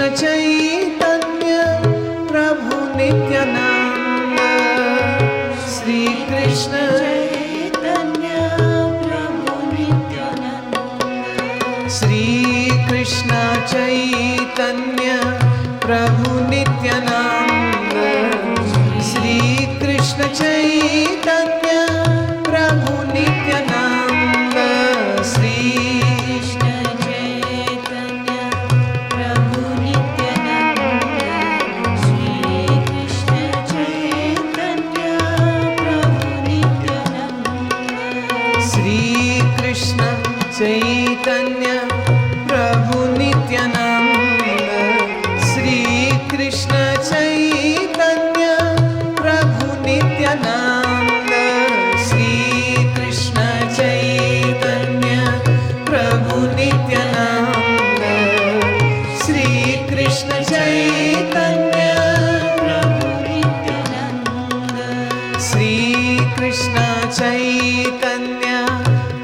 कृष्ण चैतन्य प्रभु नित्यानंद श्री कृष्ण चैतन्य प्रभु नित्यानंद श्री कृष्ण चैतन्य प्रभु नित्यानंद श्री कृष्ण चैतन्य प्रभु नित्यानंद श्री कृष्ण चैतन्य प्रभु नित्यानंद श्री कृष्ण चैतन्य प्रभु नित्यानंद श्री कृष्ण चैतन्य प्रभु नित्यानंद श्री कृष्ण चैतन्य प्रभु नित्यानंद श्री कृष्ण चैतन्य प्रभु नित्यानंद श्री कृष्ण चैतन्य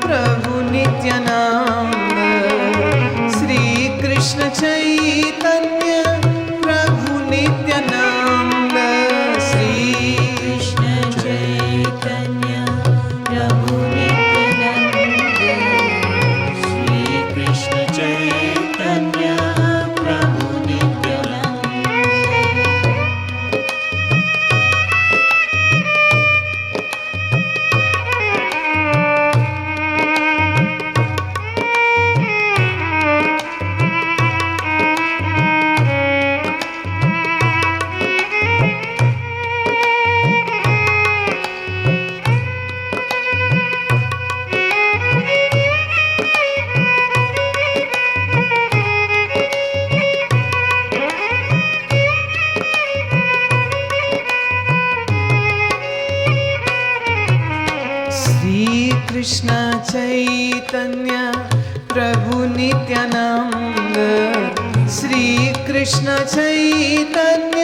प्रभु नित्यानंद श्री कृष्ण चैतन्य प्रभु नित्यानंद श्री कृष्ण चैतन्य प्रभु नित्यानंद श्री कृष्ण चैतन्य प्रभु नित्यानंद श्री कृष्ण चैतन्य प्रभु नित्यानंद श्री कृष्ण चैतन्य प्रभु नित्यानंद श्री कृष्ण चैतन्य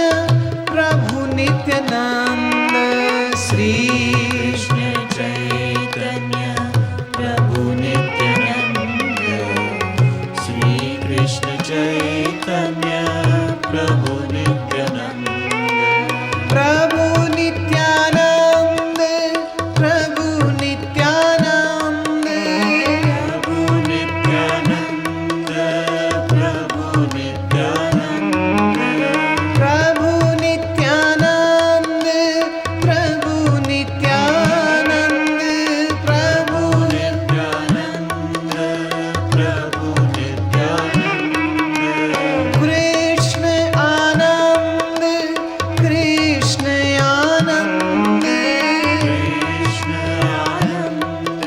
प्रभु नित्यानंद श्री कृष्ण चैतन्य प्रभु नित्यानंद श्री कृष्ण चैतन्य प्रभु नित्यानंद प्रभु नित्यानंद प्रभु नित्यानंद प्रभु नित्यानंद प्रभु नित्यानंद प्रभु नित्यानंद प्रभु नित्यानंद प्रभु नित्यानंद प्रभु नित्यानंद कृष्ण आनंद कृष्ण आनंद कृष्ण आनंद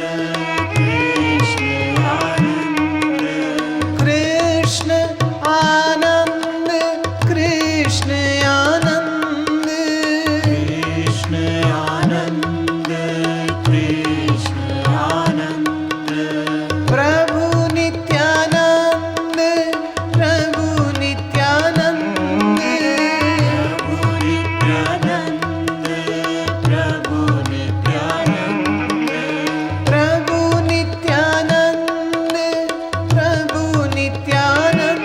कृष्ण आनंद कृष्ण आनंद कृष्ण आनंद कृष्ण आनंद कृष्ण आनंद प्रभु नित्यानंद प्रभु नित्यानंद प्रभु नित्यानंद प्रभु नित्यानंद प्रभु नित्यानंद प्रभु नित्यानंद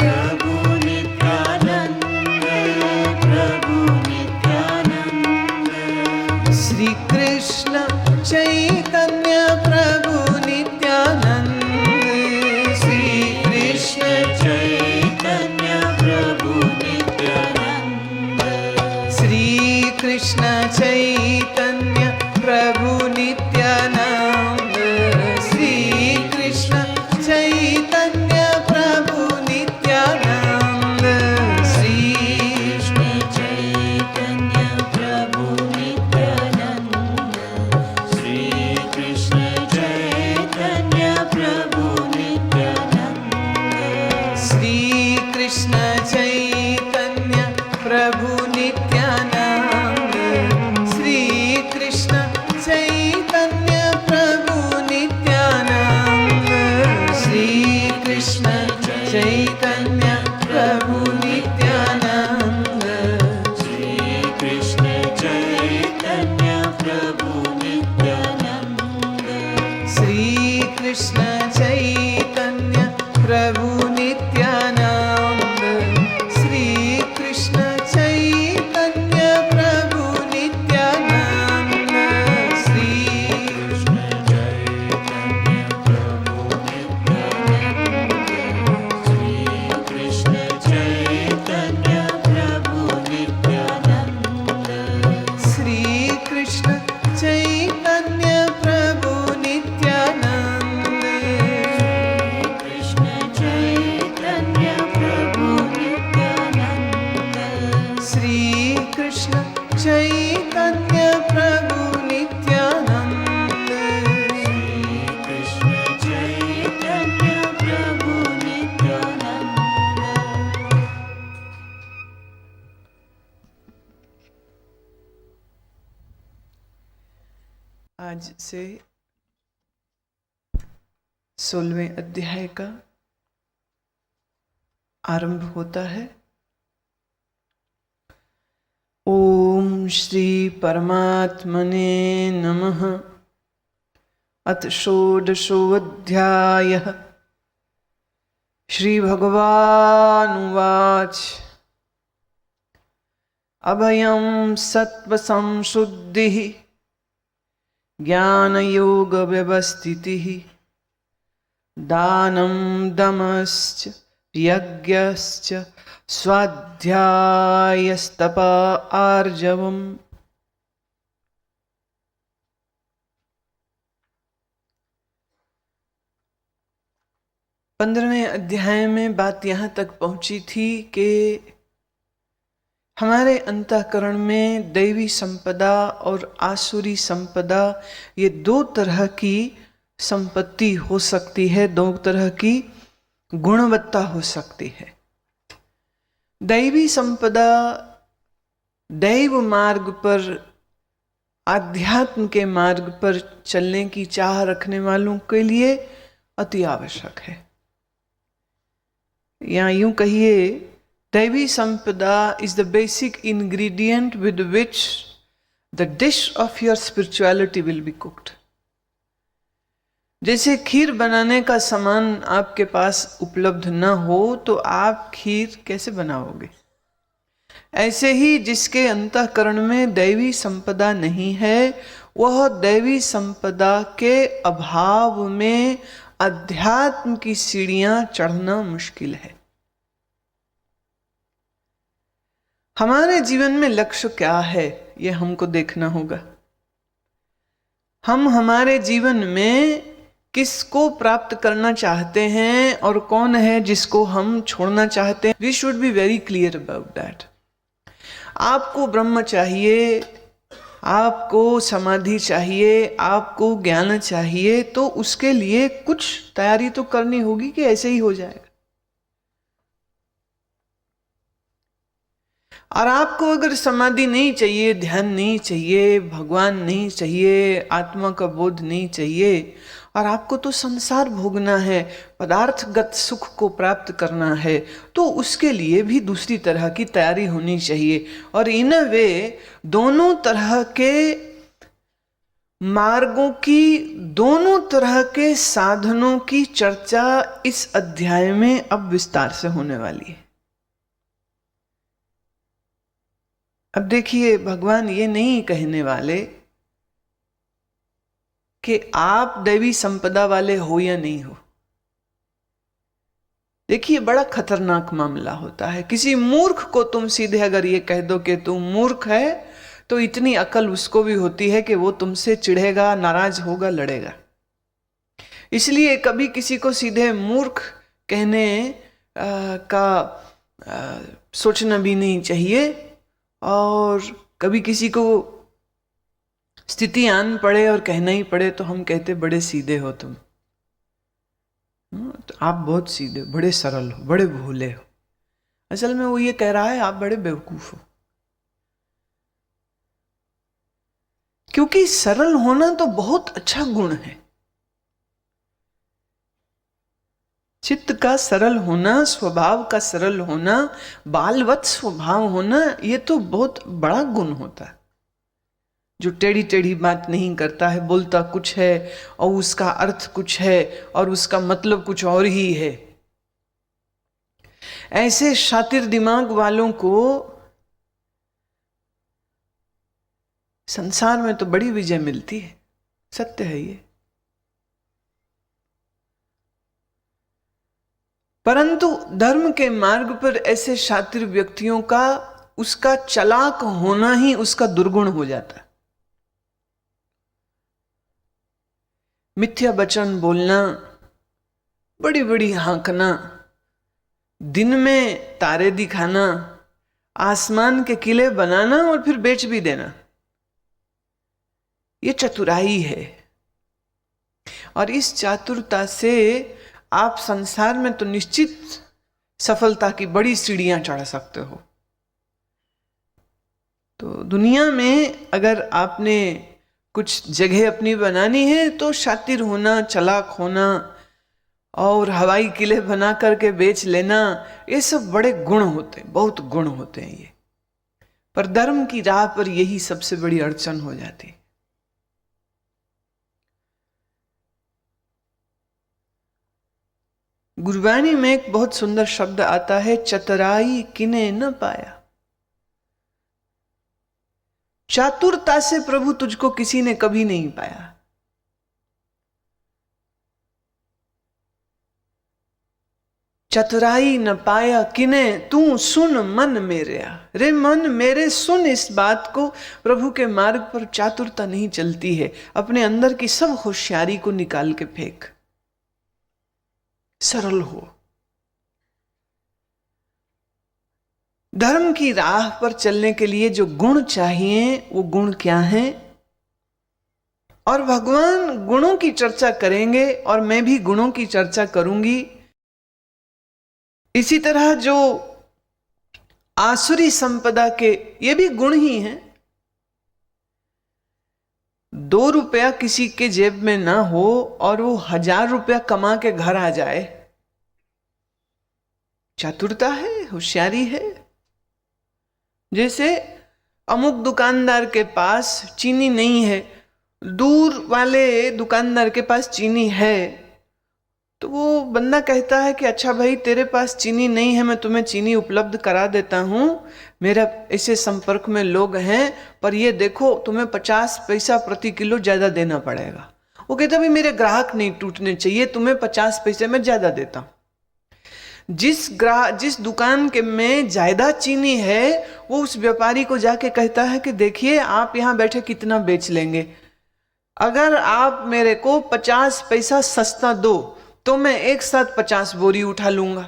प्रभु नित्यानंद प्रभु नित्यानंद श्री कृष्ण चैतन्य प्रभु नित्यानंद श्री कृष्ण चैतन्य प्रभु नित्यानंद श्री कृष्ण चैतन्य प्रभु नित्यानंद श्री कृष्ण चैतन्य प्रभु नित्यानंद श्री कृष्ण चैतन्य प्रभु नित्यानंद श्री कृष्ण चैतन्य प्रभु नित्यानंद श्री कृष्ण चैतन्य प्रभु नित्यानंद श्री कृष्ण चैतन्य प्रभु नित्यानंद श्री कृष्ण चैतन्य प्रभु नित्यानंद श्री कृष्ण चैतन्य प्रभु नित्यानंद श्री कृष्ण चैतन्य प्रभु नित्यानंद आज से 16वें अध्याय का आरंभ होता है। ओम श्री परमात्मने नमः। अथ षोडशोऽध्यायः। श्री भगवानुवाच अभयं सत्त्वसंशुद्धिः ज्ञानयोगव्यवस्थितिः दानं दमश्च यज्ञश्च स्वाध्यायस्तप आर्जवम्। 15वें अध्याय में बात यहाँ तक पहुंची थी कि हमारे अंतःकरण में दैवी संपदा और आसुरी संपदा, ये दो तरह की संपत्ति हो सकती है, दो तरह की गुणवत्ता हो सकती है। दैवी संपदा दैव मार्ग पर, आध्यात्म के मार्ग पर चलने की चाह रखने वालों के लिए अति आवश्यक है। या यूं कहिए, दैवी संपदा is the basic ingredient with which the dish of your spirituality will be cooked. जैसे खीर बनाने का सामान आपके पास उपलब्ध न हो तो आप खीर कैसे बनाओगे? ऐसे ही जिसके अंतःकरण में दैवी संपदा नहीं है, वह दैवी संपदा के अभाव में अध्यात्म की सीढ़ियां चढ़ना मुश्किल है। हमारे जीवन में लक्ष्य क्या है, यह हमको देखना होगा। हम हमारे जीवन में किसको प्राप्त करना चाहते हैं और कौन है जिसको हम छोड़ना चाहते हैं। We should be very clear about that. आपको ब्रह्म चाहिए, आपको समाधि चाहिए, आपको ज्ञान चाहिए, तो उसके लिए कुछ तैयारी तो करनी होगी कि ऐसे ही हो जाएगा। और आपको अगर समाधि नहीं चाहिए, ध्यान नहीं चाहिए, भगवान नहीं चाहिए, आत्मा का बोध नहीं चाहिए, और आपको तो संसार भोगना है, पदार्थगत सुख को प्राप्त करना है, तो उसके लिए भी दूसरी तरह की तैयारी होनी चाहिए। और इन वे दोनों तरह के मार्गों की, दोनों तरह के साधनों की चर्चा इस अध्याय में अब विस्तार से होने वाली है। अब देखिए, भगवान ये नहीं कहने वाले कि आप दैवी संपदा वाले हो या नहीं हो। देखिए, बड़ा खतरनाक मामला होता है। किसी मूर्ख को तुम सीधे अगर ये कह दो कि तू मूर्ख है, तो इतनी अकल उसको भी होती है कि वो तुमसे चिढ़ेगा, नाराज होगा, लड़ेगा। इसलिए कभी किसी को सीधे मूर्ख कहने का सोचना भी नहीं चाहिए। और कभी किसी को स्थिति आन पड़े और कहना ही पड़े तो हम कहते बड़े सीधे हो तुम, तो आप बहुत सीधे, बड़े सरल हो, बड़े भोले हो। असल में वो ये कह रहा है आप बड़े बेवकूफ हो। क्योंकि सरल होना तो बहुत अच्छा गुण है। चित्त का सरल होना, स्वभाव का सरल होना, बालवत स्वभाव होना, ये तो बहुत बड़ा गुण होता है। जो टेढ़ी टेढ़ी बात नहीं करता है, बोलता कुछ है और उसका अर्थ कुछ है और उसका मतलब कुछ और ही है। ऐसे शातिर दिमाग वालों को संसार में तो बड़ी विजय मिलती है। सत्य है ये। परंतु धर्म के मार्ग पर ऐसे शातिर व्यक्तियों का, उसका चालाक होना ही उसका दुर्गुण हो जाता है। मिथ्या वचन बोलना, बड़ी बड़ी हाँकना, दिन में तारे दिखाना, आसमान के किले बनाना और फिर बेच भी देना, ये चतुराई है। और इस चातुरता से आप संसार में तो निश्चित सफलता की बड़ी सीढ़ियां चढ़ सकते हो। तो दुनिया में अगर आपने कुछ जगह अपनी बनानी है तो शातिर होना, चालाक होना और हवाई किले बना करके बेच लेना, ये सब बड़े गुण होते हैं, बहुत गुण होते हैं ये। पर धर्म की राह पर यही सबसे बड़ी अड़चन हो जाती है। गुरबानी में एक बहुत सुंदर शब्द आता है, चतुराई किने न पाया। चातुरता से प्रभु तुझको किसी ने कभी नहीं पाया। चतुराई न पाया किने तू सुन मन मेरे। रे मन मेरे, सुन इस बात को, प्रभु के मार्ग पर चातुरता नहीं चलती है। अपने अंदर की सब होशियारी को निकाल के फेंक, सरल हो। धर्म की राह पर चलने के लिए जो गुण चाहिए वो गुण क्या हैं? और भगवान गुणों की चर्चा करेंगे और मैं भी गुणों की चर्चा करूंगी। इसी तरह जो आसुरी संपदा के ये भी गुण ही हैं। 2 रुपया किसी के जेब में ना हो और वो 1000 रुपया कमा के घर आ जाए, चातुरता है, होशियारी है। जैसे अमुक दुकानदार के पास चीनी नहीं है, दूर वाले दुकानदार के पास चीनी है, तो वो बंदा कहता है कि अच्छा भाई तेरे पास चीनी नहीं है, मैं तुम्हें चीनी उपलब्ध करा देता हूं, मेरा ऐसे संपर्क में लोग हैं, पर ये देखो तुम्हें 50 पैसा प्रति किलो ज्यादा देना पड़ेगा। वो कहता भाई मेरे ग्राहक नहीं टूटने चाहिए, तुम्हें 50 पैसे में ज्यादा देता हूं। जिस दुकान के में ज्यादा चीनी है वो उस व्यापारी को जाके कहता है कि देखिए आप यहां बैठे कितना बेच लेंगे, अगर आप मेरे को 50 पैसा सस्ता दो तो मैं एक साथ 50 बोरी उठा लूंगा।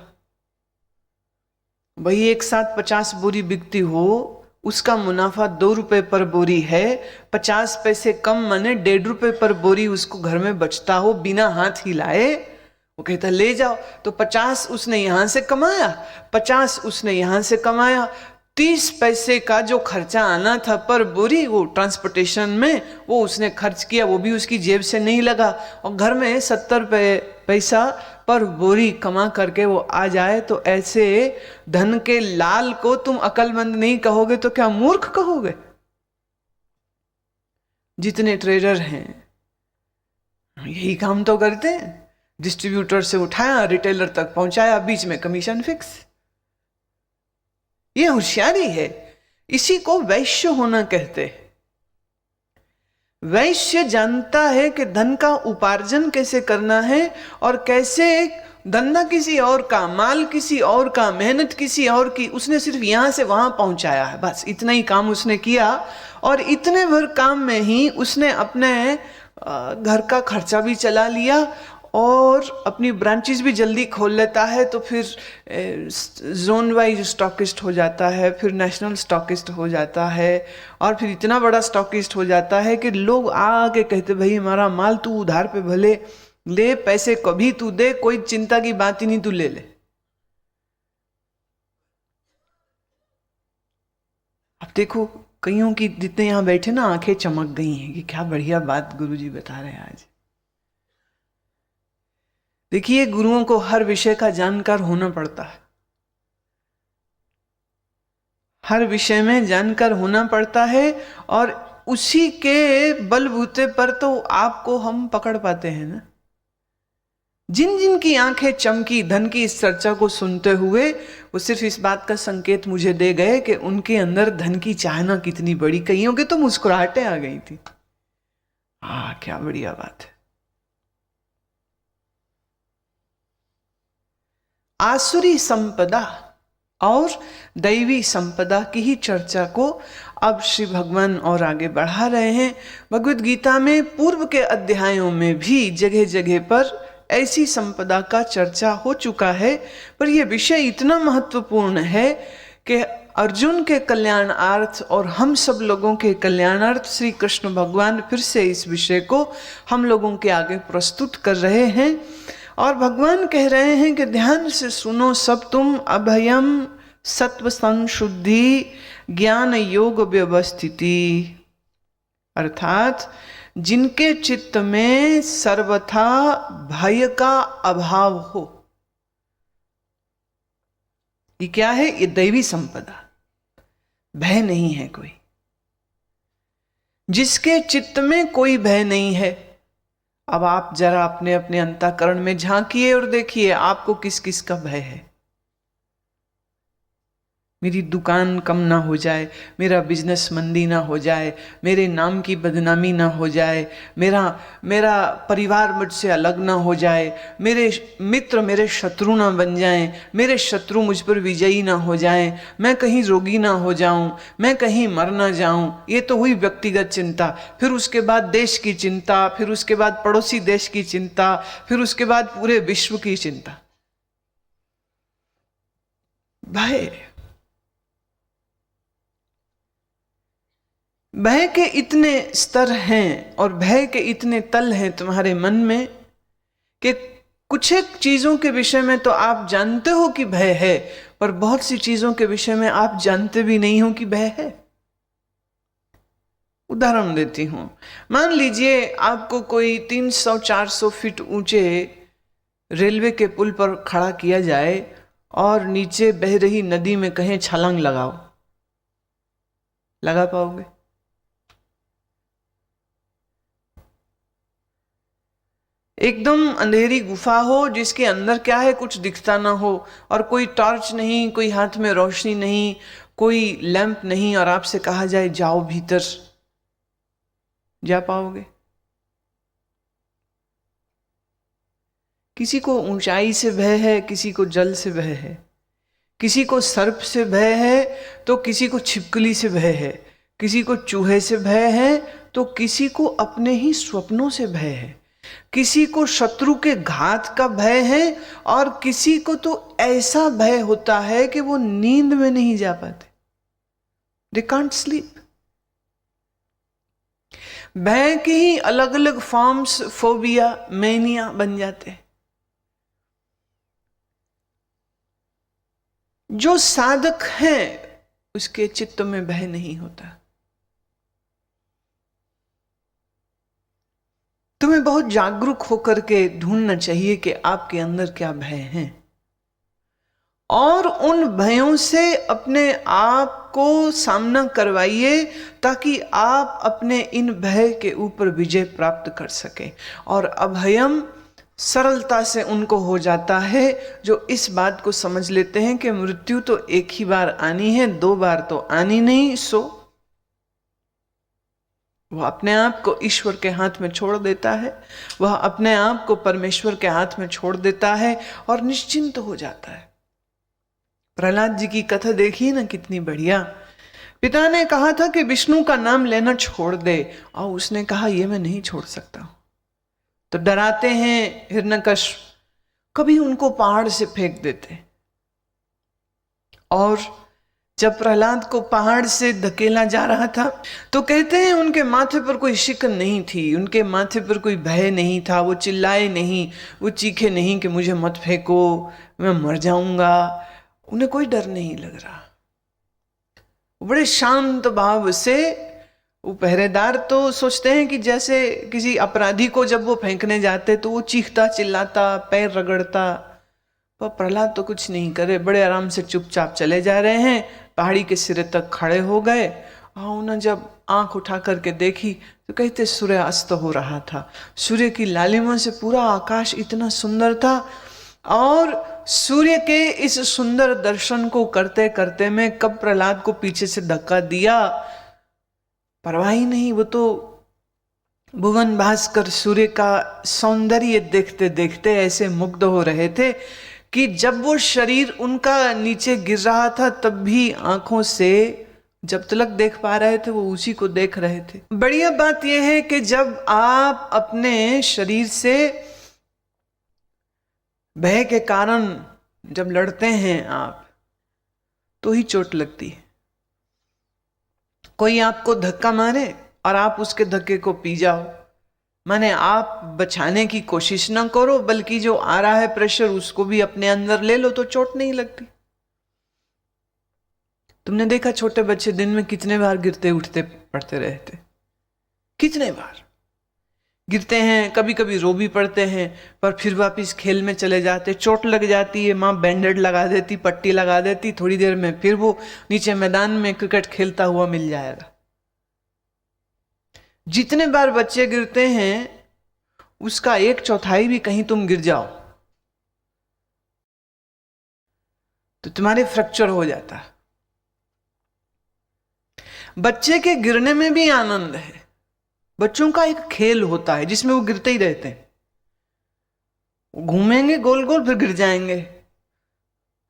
भाई एक साथ 50 बोरी बिकती हो, उसका मुनाफा 2 रुपए पर बोरी है, 50 पैसे कम माने 1.5 रुपए पर बोरी उसको घर में बचता हो बिना हाथ हिलाए। वो कहता ले जाओ, तो 50 उसने यहां से कमाया, 50 उसने यहां से कमाया, 30 पैसे का जो खर्चा आना था पर बोरी वो ट्रांसपोर्टेशन में वो उसने खर्च किया, वो भी उसकी जेब से नहीं लगा, और घर में 70 पैसा पर बोरी कमा करके वो आ जाए। तो ऐसे धन के लाल को तुम अक्लमंद नहीं कहोगे तो क्या मूर्ख कहोगे? जितने ट्रेडर हैं यही काम तो करते हैं, डिस्ट्रीब्यूटर से उठाया रिटेलर तक पहुंचाया, बीच में कमीशन फिक्स। ये होशियारी है, इसी को वैश्य होना कहते हैं। वैश्य जानता है कि धन का उपार्जन कैसे करना है और कैसे धंधा किसी और का, माल किसी और का, मेहनत किसी और की, उसने सिर्फ यहां से वहां पहुंचाया है, बस इतना ही काम उसने किया। और इतने भर काम में ही उसने अपने घर का खर्चा भी चला लिया और अपनी ब्रांचेस भी जल्दी खोल लेता है। तो फिर जोन वाइज स्टॉकिस्ट हो जाता है, फिर नेशनल स्टॉकिस्ट हो जाता है, और फिर इतना बड़ा स्टॉकिस्ट हो जाता है कि लोग आके कहते भाई हमारा माल तू उधार पे भले ले, पैसे कभी तू दे, कोई चिंता की बात ही नहीं, तू ले ले। अब देखो कईयों की जितने यहां बैठे ना आंखें चमक गई हैं कि क्या बढ़िया बात गुरुजी बता रहे हैं आज। देखिए गुरुओं को हर विषय का जानकार होना पड़ता है, हर विषय में जानकार होना पड़ता है, और उसी के बलबूते पर तो आपको हम पकड़ पाते हैं ना। जिन जिन की आंखें चमकी धन की इस चर्चा को सुनते हुए, वो सिर्फ इस बात का संकेत मुझे दे गए कि उनके अंदर धन की चाहना कितनी बड़ी। कईयों के तो मुस्कुराहटें आ गई थी। क्या बढ़िया बात है। आसुरी संपदा और दैवी संपदा की ही चर्चा को अब श्री भगवान और आगे बढ़ा रहे हैं। भगवद गीता में पूर्व के अध्यायों में भी जगह जगह पर ऐसी संपदा का चर्चा हो चुका है, पर यह विषय इतना महत्वपूर्ण है कि अर्जुन के कल्याणार्थ और हम सब लोगों के कल्याणार्थ श्री कृष्ण भगवान फिर से इस विषय को हम लोगों के आगे प्रस्तुत कर रहे हैं। और भगवान कह रहे हैं कि ध्यान से सुनो सब तुम, अभयम सत्व संशुद्धि ज्ञान योग व्यवस्थिति। अर्थात जिनके चित्त में सर्वथा भय का अभाव हो। ये क्या है? ये दैवी संपदा, भय नहीं है कोई। जिसके चित्त में कोई भय नहीं है, अब आप जरा अपने अपने अंतःकरण में झांकिए और देखिए आपको किस किस का भय है। मेरी दुकान कम ना हो जाए, मेरा बिजनेस मंदी ना हो जाए, मेरे नाम की बदनामी ना हो जाए, मेरा परिवार मुझसे अलग ना हो जाए, मेरे मित्र मेरे शत्रु ना बन जाएं, मेरे शत्रु मुझ पर विजयी ना हो जाएं, मैं कहीं रोगी ना हो जाऊं, मैं कहीं मर ना जाऊं। ये तो हुई व्यक्तिगत चिंता। फिर उसके बाद देश की चिंता, फिर उसके बाद पड़ोसी देश की चिंता, फिर उसके बाद पूरे विश्व की चिंता। भय के इतने स्तर हैं और भय के इतने तल हैं तुम्हारे मन में कि कुछ एक चीजों के विषय में तो आप जानते हो कि भय है, पर बहुत सी चीजों के विषय में आप जानते भी नहीं हो कि भय है। उदाहरण देती हूं। मान लीजिए आपको कोई 300-400 फीट ऊंचे रेलवे के पुल पर खड़ा किया जाए और नीचे बह रही नदी में कहें छलांग लगाओ, लगा पाओगे? एकदम अंधेरी गुफा हो जिसके अंदर क्या है कुछ दिखता ना हो, और कोई टॉर्च नहीं, कोई हाथ में रोशनी नहीं, कोई लैंप नहीं, और आपसे कहा जाए जाओ भीतर, जा पाओगे? किसी को ऊंचाई से भय है, किसी को जल से भय है, किसी को सर्प से भय है तो किसी को छिपकली से भय है, किसी को चूहे से भय है तो किसी को अपने ही स्वप्नों से भय है, किसी को शत्रु के घात का भय है और किसी को तो ऐसा भय होता है कि वो नींद में नहीं जा पाते, दे कांट स्लीप। भय के ही अलग अलग फॉर्म्स, फोबिया, मैनिया बन जाते हैं। जो साधक है उसके चित्त में भय नहीं होता। तुम्हें बहुत जागरूक होकर के ढूंढना चाहिए कि आपके अंदर क्या भय हैं, और उन भयों से अपने आप को सामना करवाइए ताकि आप अपने इन भय के ऊपर विजय प्राप्त कर सके। और अभयम सरलता से उनको हो जाता है जो इस बात को समझ लेते हैं कि मृत्यु तो एक ही बार आनी है, 2 बार तो आनी नहीं। सो वह अपने आप को ईश्वर के हाथ में छोड़ देता है, वह अपने आप को परमेश्वर के हाथ में छोड़ देता है और निश्चिंत हो जाता है। प्रहलाद जी की कथा देखिए ना, कितनी बढ़िया। पिता ने कहा था कि विष्णु का नाम लेना छोड़ दे, और उसने कहा ये मैं नहीं छोड़ सकता। तो डराते हैं हिरण्यकश्यप, कभी उनको पहाड़ से फेंक देते, और जब प्रहलाद को पहाड़ से धकेला जा रहा था तो कहते हैं उनके माथे पर कोई शिकन नहीं थी, उनके माथे पर कोई भय नहीं था, वो चिल्लाए नहीं, वो चीखे नहीं कि मुझे मत फेंको, मैं मर जाऊंगा। उन्हें कोई डर नहीं लग रहा। बड़े शांत भाव से वो पहरेदार तो सोचते हैं कि जैसे किसी अपराधी को जब वो फेंकने जाते तो वो चीखता चिल्लाता, पैर रगड़ता, पर प्रहलाद तो कुछ नहीं करे, बड़े आराम से चुपचाप चले जा रहे हैं। पहाड़ी के सिरे तक खड़े हो गए, और उन्हें जब आंख उठा करके देखी तो कहते सूर्य अस्त हो रहा था। सूर्य की लालिमा से पूरा आकाश इतना सुंदर था, और सूर्य के इस सुंदर दर्शन को करते करते में कब प्रहलाद को पीछे से धक्का दिया परवाह ही नहीं। वो तो भुवन भास्कर सूर्य का सौंदर्य देखते देखते ऐसे मुग्ध हो रहे थे कि जब वो शरीर उनका नीचे गिर रहा था तब भी आंखों से जब तलक देख पा रहे थे वो उसी को देख रहे थे। बढ़िया बात यह है कि जब आप अपने शरीर से भय के कारण जब लड़ते हैं आप, तो ही चोट लगती है। कोई आपको धक्का मारे और आप उसके धक्के को पी जाओ, माने आप बचाने की कोशिश ना करो, बल्कि जो आ रहा है प्रेशर उसको भी अपने अंदर ले लो, तो चोट नहीं लगती। तुमने देखा छोटे बच्चे दिन में कितने बार गिरते उठते पड़ते रहते, कितने बार गिरते हैं, कभी कभी रो भी पड़ते हैं, पर फिर वापस खेल में चले जाते। चोट लग जाती है, माँ बैंडेड लगा देती, पट्टी लगा देती, थोड़ी देर में फिर वो नीचे मैदान में क्रिकेट खेलता हुआ मिल जाएगा। जितने बार बच्चे गिरते हैं उसका 1/4 भी कहीं तुम गिर जाओ तो तुम्हारे फ्रैक्चर हो जाता है। बच्चे के गिरने में भी आनंद है। बच्चों का एक खेल होता है जिसमें वो गिरते ही रहते हैं। वो घूमेंगे गोल गोल, फिर गिर जाएंगे,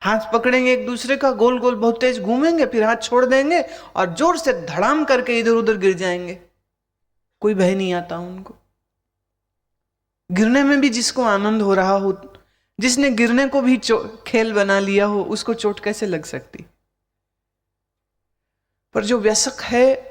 हाथ पकड़ेंगे एक दूसरे का, गोल गोल बहुत तेज घूमेंगे, फिर हाथ छोड़ देंगे और जोर से धड़ाम करके इधर उधर गिर जाएंगे। कोई भय नहीं आता उनको। गिरने में भी जिसको आनंद हो रहा हो, जिसने गिरने को भी खेल बना लिया हो, उसको चोट कैसे लग सकती। पर जो वयस्क है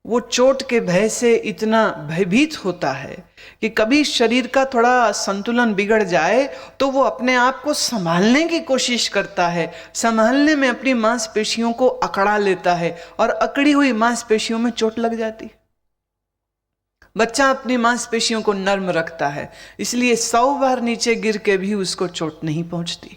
वो चोट के भय से इतना भयभीत होता है कि कभी शरीर का थोड़ा संतुलन बिगड़ जाए तो वो अपने आप को संभालने की कोशिश करता है। संभालने में अपनी मांसपेशियों को अकड़ा लेता है और अकड़ी हुई मांसपेशियों में चोट लग जाती। बच्चा अपनी मांसपेशियों को नर्म रखता है, इसलिए 100 बार नीचे गिर के भी उसको चोट नहीं पहुंचती।